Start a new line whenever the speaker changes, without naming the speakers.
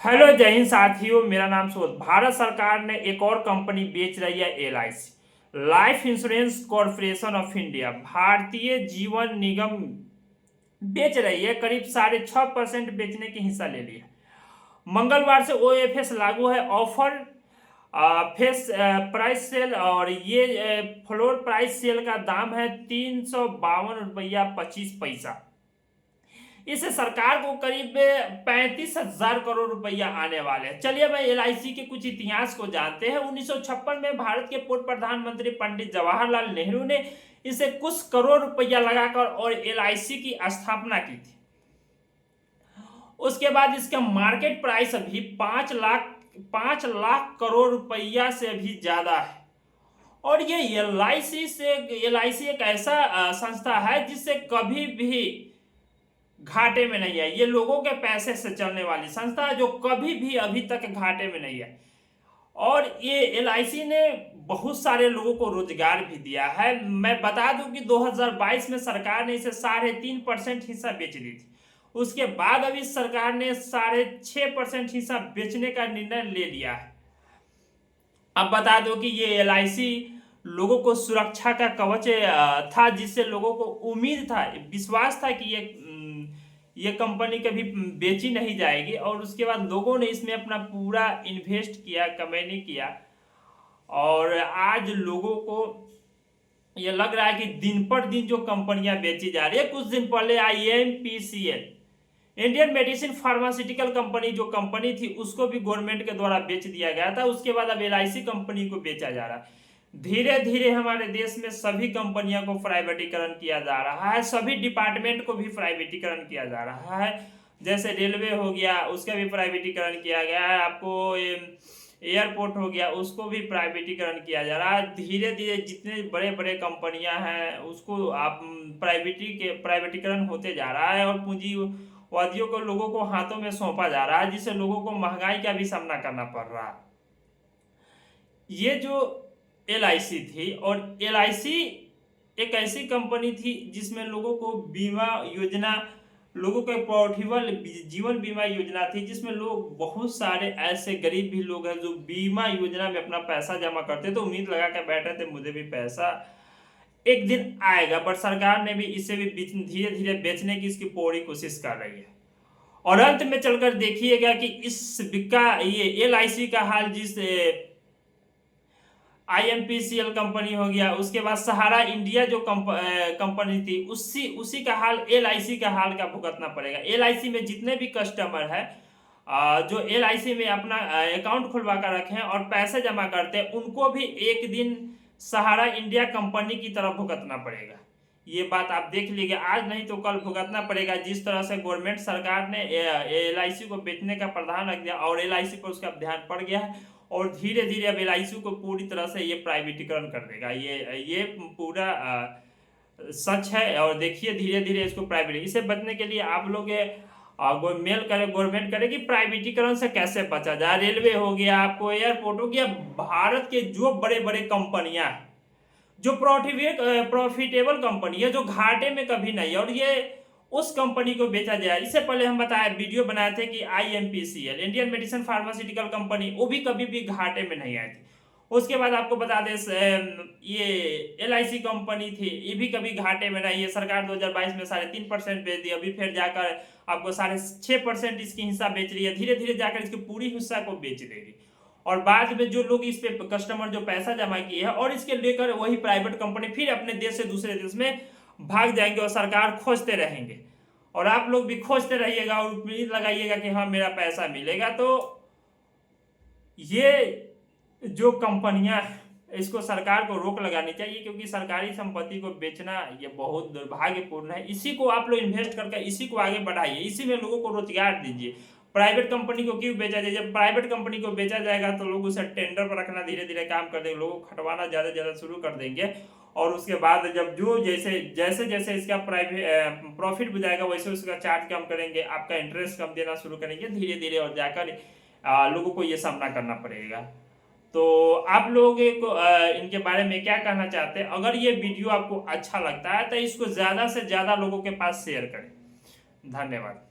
Hello जय हिंद साथियों, मेरा नाम सुबोध। भारत सरकार ने एक और कंपनी बेच रही है, LIC life insurance corporation of India, Bharatiya Jeevan निगम बेच रही है। करीब 6.5% बेचने की हिस्सा ले लिया। मंगलवार से OFS लागू है। ऑफर फेस प्राइस सेल और ये फ्लोर प्राइस सेल का दाम है 352 रुपया 25 पैसा। इससे सरकार को करीब 35,000 करोड़ रुपया आने वाले हैं। चलिए भाई LIC के कुछ इतिहास को जानते हैं। 1956 में भारत के पूर्व प्रधानमंत्री पंडित जवाहरलाल नेहरू ने इसे कुछ करोड़ रुपया लगाकर और LIC की स्थापना की थी। उसके बाद इसका मार्केट प्राइस अभी 5 लाख करोड़ रुपया से भी ज्यादा है। और ये LIC एक ऐसा संस्था है जिससे कभी भी घाटे में नहीं है। ये लोगों के पैसे से चलने वाली संस्था है जो कभी भी अभी तक घाटे में नहीं है। और ये LIC ने बहुत सारे लोगों को रोजगार भी दिया है। मैं बता दूं कि 2022 में सरकार ने इसे 3.5% हिस्सा बेच दी थी। उसके बाद अभी सरकार ने 6.5% हिस्सा बेचने का निर्णय ले लिया है। अब बता दो कि ये LIC लोगों को सुरक्षा का कवच था, जिससे लोगों को उम्मीद था, विश्वास था कि ये कंपनी कभी बेची नहीं जाएगी। और उसके बाद लोगों ने इसमें अपना पूरा इन्वेस्ट किया, कमाई किया। और आज लोगों को ये लग रहा है कि दिन पर दिन जो कंपनियां बेची जा रही है। कुछ दिन पहले IMPCL Indian medicine pharmaceutical company जो कंपनी थी उसको भी गवर्नमेंट के द्वारा बेच दिया गया था। उसके बाद अब LIC कंपनी को बेचा जा रहा है। धीरे धीरे हमारे देश में सभी कंपनियों को प्राइवेटीकरण किया जा रहा है। सभी डिपार्टमेंट को भी प्राइवेटीकरण किया जा रहा है। जैसे रेलवे हो गया, उसका भी प्राइवेटीकरण किया गया है। आपको एयरपोर्ट हो गया, उसको भी प्राइवेटीकरण किया जा रहा है। धीरे धीरे जितने बड़े बड़े कंपनियां हैं उसको आप प्राइवेटीकरण होते जा रहा है। और पूंजीवादियों को लोगों को हाथों में सौंपा जा रहा है, जिससे लोगों को महंगाई का भी सामना करना पड़ रहा है। ये जो LIC थी, और LIC एक ऐसी कंपनी थी जिसमें लोगों को बीमा योजना, लोगों के पोर्टेबल जीवन बीमा योजना थी, जिसमें लोग बहुत सारे ऐसे गरीब भी लोग हैं जो बीमा योजना में अपना पैसा जमा करते तो उम्मीद लगा कर बैठे थे मुझे भी पैसा एक दिन आएगा। बट सरकार ने भी इसे भी धीरे धीरे बेचने की इसकी पूरी कोशिश कर रही है। और अंत में चलकर देखिएगा कि ये LIC का हाल जिस IMPCL कंपनी हो गया, उसके बाद सहारा इंडिया जो कंपनी थी उसी का हाल LIC का हाल का भुगतना पड़ेगा। LIC में जितने भी कस्टमर है जो LIC में अपना अकाउंट खुलवा कर रखे हैं और पैसे जमा करते हैं, उनको भी एक दिन सहारा इंडिया कंपनी की तरफ भुगतना पड़ेगा। ये बात आप देख लीजिए, आज नहीं तो कल भुगतना पड़ेगा। जिस तरह से गवर्नमेंट सरकार ने LIC को बेचने का प्रावधान रख दिया और LIC पर उसका ध्यान पड़ गया है। और धीरे धीरे अब LIC को पूरी तरह से ये प्राइवेटीकरण कर देगा। ये पूरा सच है। और देखिए धीरे धीरे इसको प्राइवेट, इसे बचने के लिए आप लोग मेल करें, गवर्नमेंट करे कि प्राइवेटीकरण से कैसे बचा जाए। रेलवे हो गया, आपको एयरपोर्ट हो गया, भारत के जो बड़े बड़े कंपनियां जो प्रॉफिटेबल कंपनी है, जो घाटे में कभी नहीं, और ये उस कंपनी को बेचा जाए। इससे पहले हम वीडियो बनाए थे कि IMPCL Indian medicine pharmaceutical company, वो भी कभी भी घाटे में नहीं आई थी। उसके बाद आपको बता दें ये LIC कंपनी थी, ये भी कभी घाटे में नहीं है। सरकार 2022 में 3.5% बेच दी, अभी फिर जाकर आपको 6.5% इसकी हिस्सा बेच रही है। धीरे धीरे जाकर इसके पूरी हिस्सा को बेच देगी। और बाद में जो लोग इस पे कस्टमर जो पैसा जमा किए हैं और इसके लेकर वही प्राइवेट कंपनी फिर अपने देश से दूसरे देश में भाग जाएंगे और सरकार खोजते रहेंगे। और आप लोग भी खोजते रहिएगा और उम्मीद लगाइएगा कि हाँ मेरा पैसा मिलेगा। तो ये जो कंपनियां, इसको सरकार को रोक लगानी चाहिए, क्योंकि सरकारी संपत्ति को बेचना ये बहुत दुर्भाग्यपूर्ण है। इसी को आप लोग इन्वेस्ट करके इसी को आगे बढ़ाइए, इसी में लोगों को रोजगार दीजिए। प्राइवेट कंपनी को क्यों बेचा जाए? जब प्राइवेट कंपनी को बेचा जाएगा तो लोग उसे टेंडर पर रखना धीरे धीरे काम कर देंगे, लोगों को खटवाना ज्यादा ज्यादा शुरू कर देंगे। और उसके बाद जब जो जैसे जैसे इसका प्रॉफिट भी जाएगा वैसे उसका चार्ज कम करेंगे, आपका इंटरेस्ट कम देना शुरू करेंगे धीरे धीरे, और जाकर लोगों को ये सामना करना पड़ेगा। तो आप लोग इनके बारे में क्या कहना चाहते हैं? अगर ये वीडियो आपको अच्छा लगता है तो इसको ज्यादा से ज्यादा लोगों के पास शेयर करें। धन्यवाद।